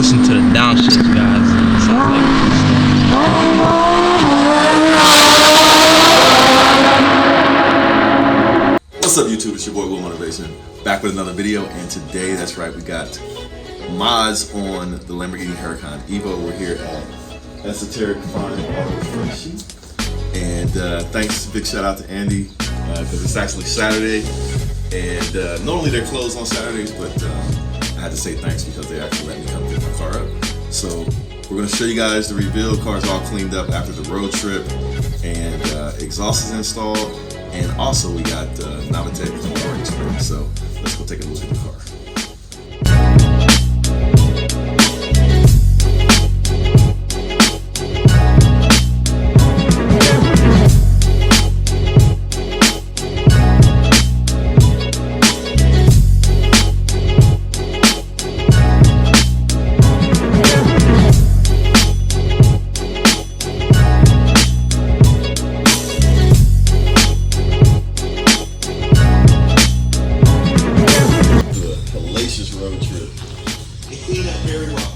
listen to the downshifts, guys. It sounds like What's up, YouTube? It's your boy Will Motivation, back with another video, and today, that's right, we got mods on the Lamborghini Huracan Evo. We're here at Esoteric Fine Auto Detailing, and thanks, big shout out to Andy, because it's actually Saturday, and normally they're closed on Saturdays, but I had to say thanks because they actually let me come pick my car up. So we're going to show you guys the reveal. Car's all cleaned up after the road trip, and exhaust is installed. And also we got Novitech warranty spring. So let's go take a look at the car.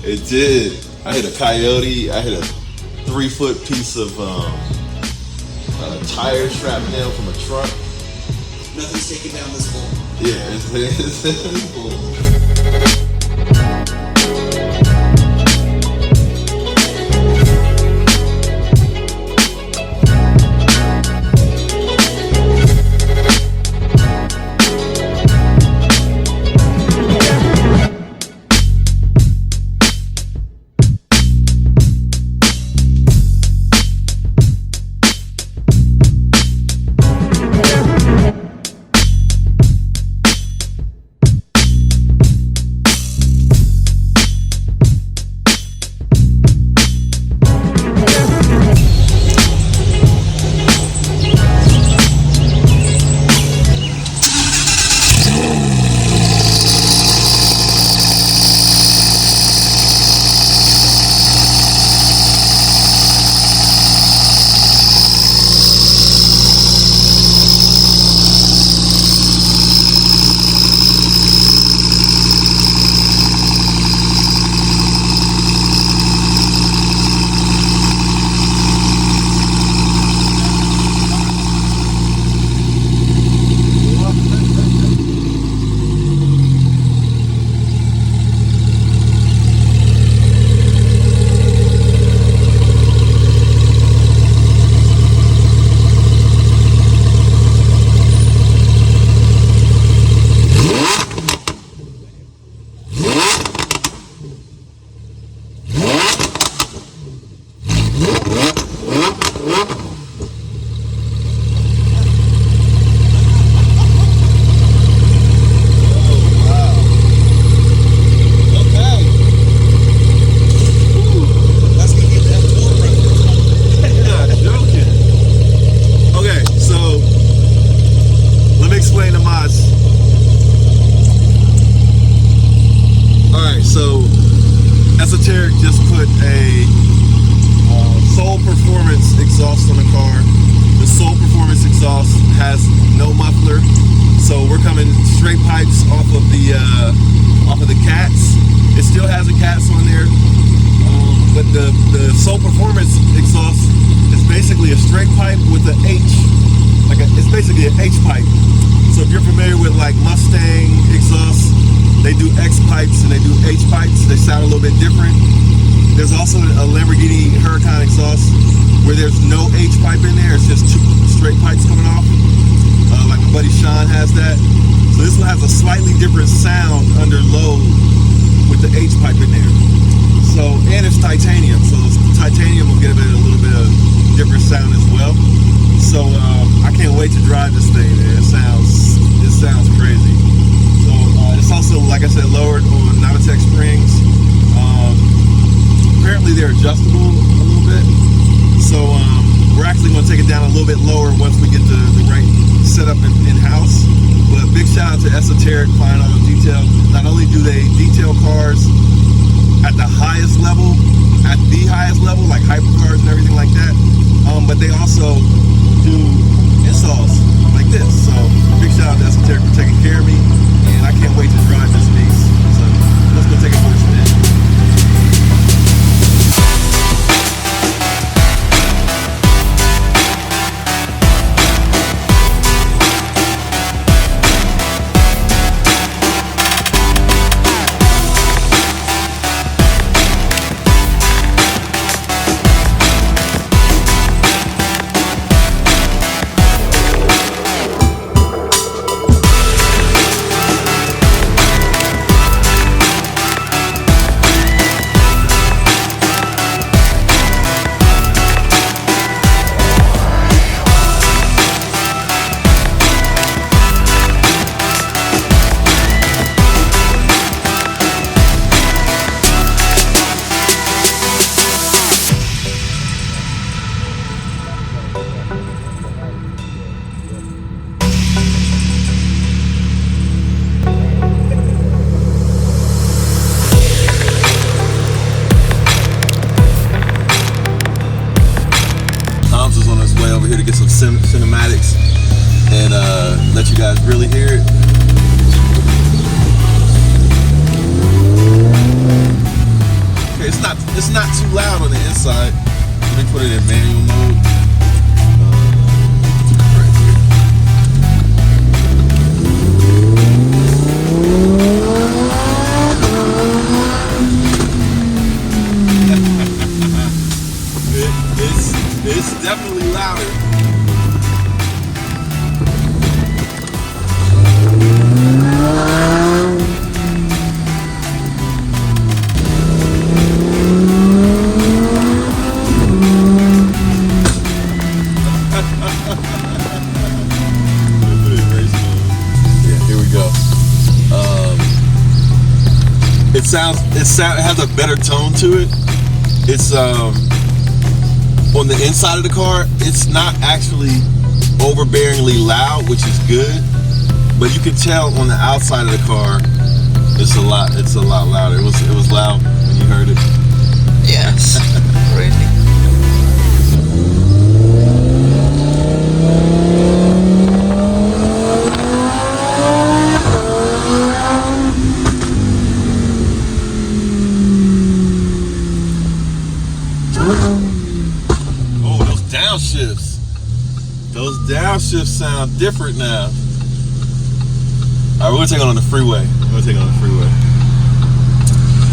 It did. I hit a coyote. I hit a 3-foot piece of tire strapped down from a truck. Nothing's taking down this bull. Yeah, it's bull. So Esoteric just put a Soul Performance exhaust on the car. The Soul Performance exhaust has no muffler, so we're coming straight pipes off of the cats. It still has a cats on there, but the Soul Performance exhaust is basically a straight pipe with an H, it's basically an H pipe. So if you're familiar with like Mustang exhaust, they do X pipes and they do H pipes. They sound a little bit different. There's also a Lamborghini Huracan exhaust where there's no H pipe in there. It's just two straight pipes coming off. Like my buddy Sean has that. So this one has a slightly different sound under load with the H pipe in there. So, and it's titanium. So titanium will give it a little bit of different sound as well. So I can't wait to drive this thing, man. It sounds crazy. So it's also, like I said, lowered on Novitech springs. Apparently they're adjustable a little bit. So we're actually going to take it down a little bit lower once we get the right setup in-house. But big shout out to Esoteric Fine Auto Detailing. Not only do they detail cars at the highest level, like hypercars and everything like that, but they also do installs like this. So big shout out to Esoteric for taking care of me, and I can't wait to drive this beast. So let's go take it for a spin. not too loud on the inside. Let me put it in manual mode. Right here. It's definitely louder. It has a better tone to it. It's on the inside of the car, it's not actually overbearingly loud, which is good, but you can tell on the outside of the car it's a lot louder. It was loud when you heard it. Yes. Really. Oh, those downshifts. Those downshifts sound different now. Alright, we're gonna take it on the freeway.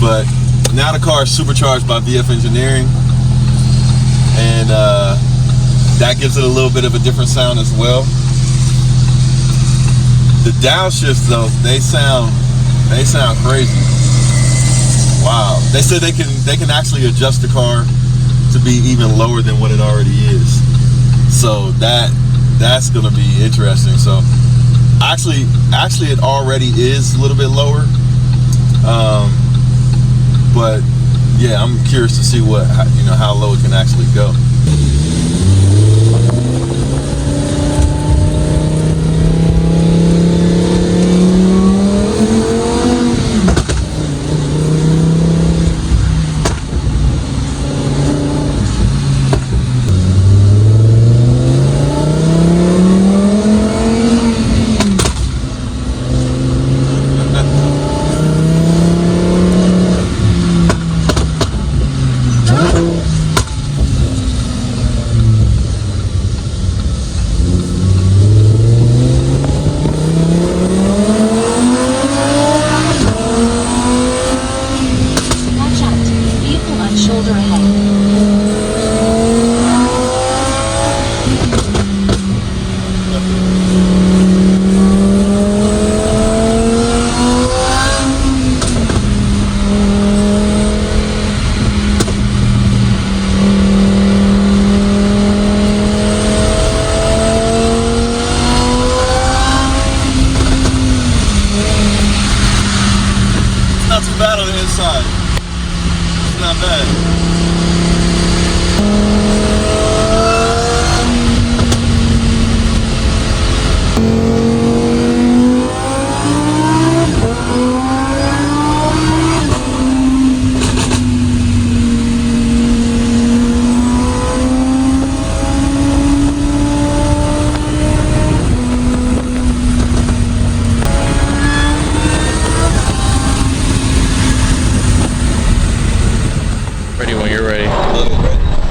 But now the car is supercharged by VF Engineering, and that gives it a little bit of a different sound as well. The downshifts though, they sound crazy. Wow. They said they can actually adjust the car to be even lower than what it already is. So that's gonna be interesting. So actually it already is a little bit lower. But yeah, I'm curious to see how low it can actually go.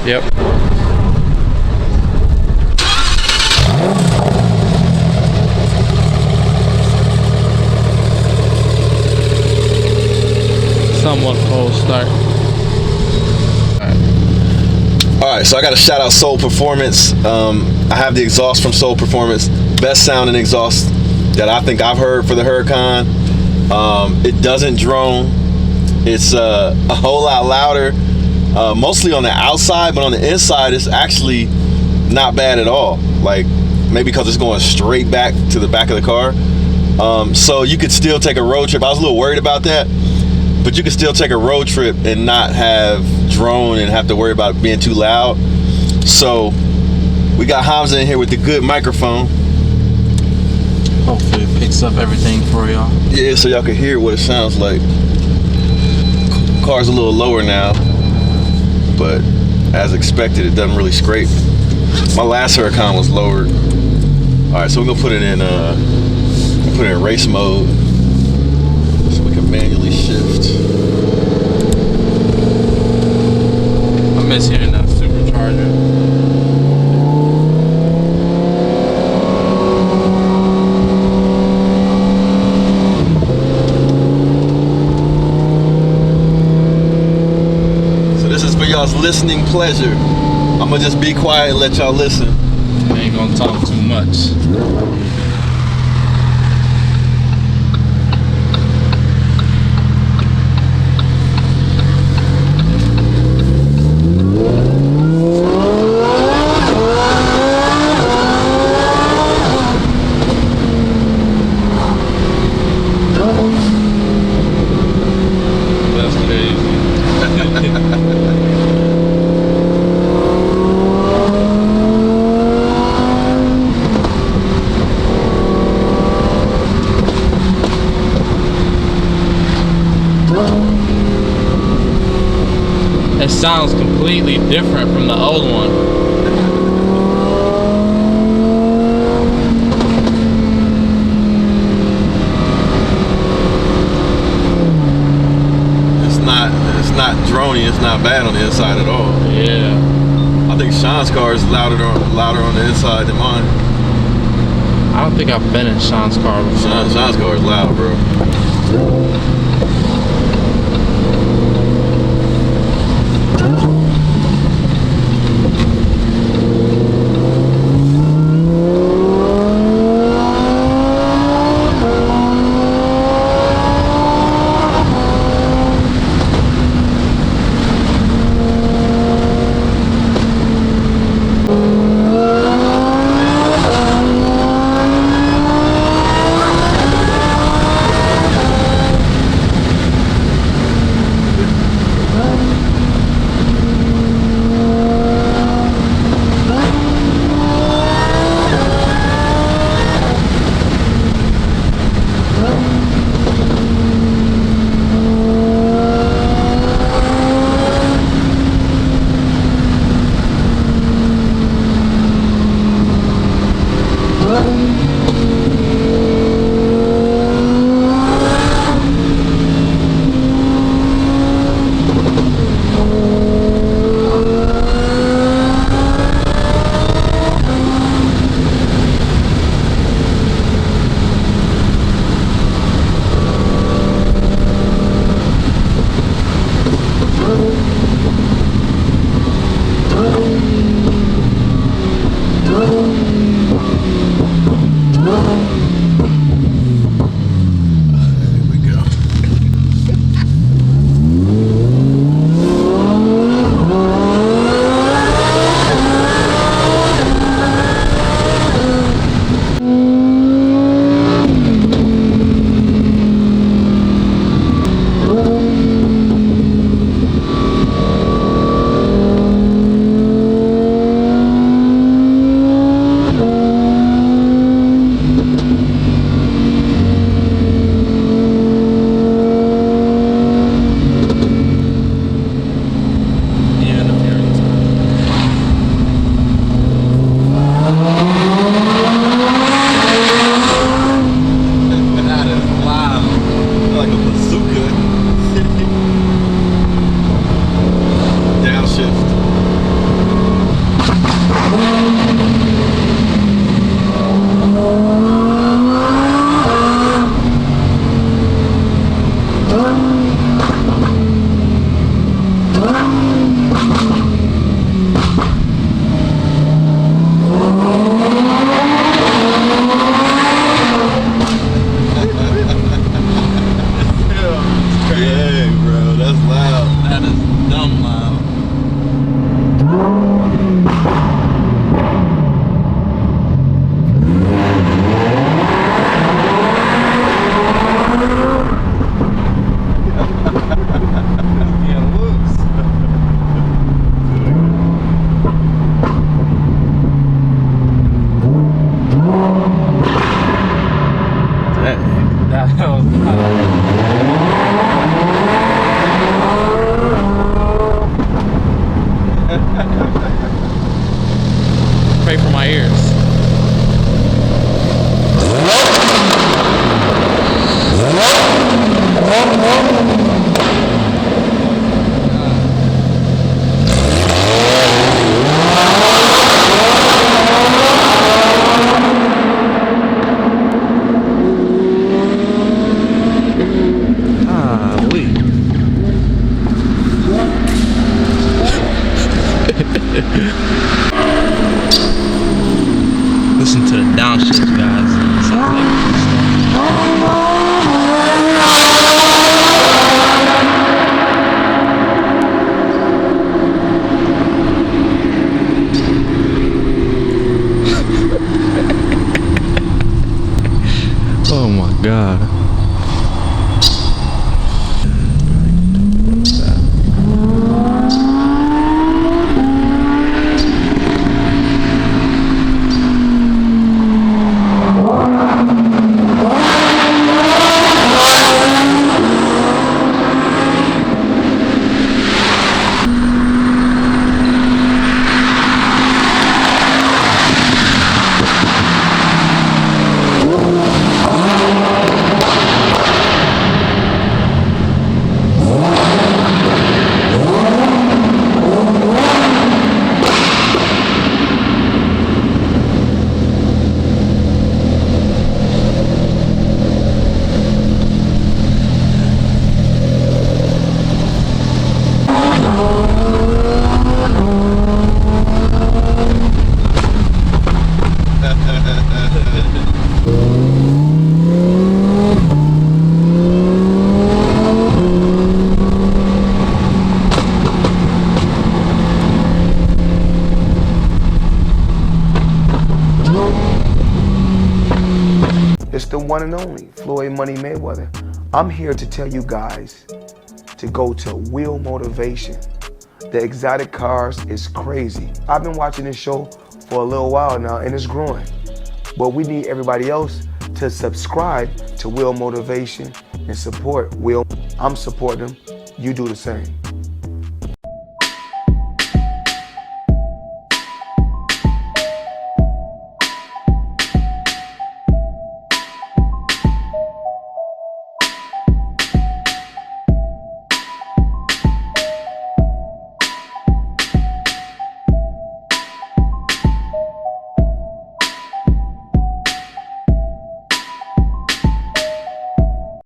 Yep. Somewhat cold start. Alright, so I gotta shout out Soul Performance. I have the exhaust from Soul Performance. Best sounding exhaust that I think I've heard for the Huracan. It doesn't drone. It's a whole lot louder. Mostly on the outside, but on the inside it's actually not bad at all. Like, maybe because it's going straight back to the back of the car. So you could still take a road trip. I was a little worried about that, but you could still take a road trip and not have drone and have to worry about it being too loud. So we got Hamza in here with the good microphone. Hopefully it picks up everything for y'all. Yeah, so y'all can hear what it sounds like. Car's a little lower now, but as expected, it doesn't really scrape. My last Huracan was lowered. All right, so we're gonna put it in race mode so we can manually shift. y'all's listening pleasure. I'm gonna just be quiet and let y'all listen. I ain't gonna talk too much. That's crazy. It sounds completely different from the old one. It's not droney, it's not bad on the inside at all. Yeah. I think Sean's car is louder on the inside than mine. I don't think I've been in Sean's car before. Sean's car is loud, bro. Downshift, guys. Sounds like oh my god. It's the one and only Floyd Money Mayweather. I'm here to tell you guys to go to Wheel Motivation. The exotic cars is crazy. I've been watching this show for a little while now and it's growing. But we need everybody else to subscribe to Wheel Motivation and support Wheel. I'm supporting them. You do the same.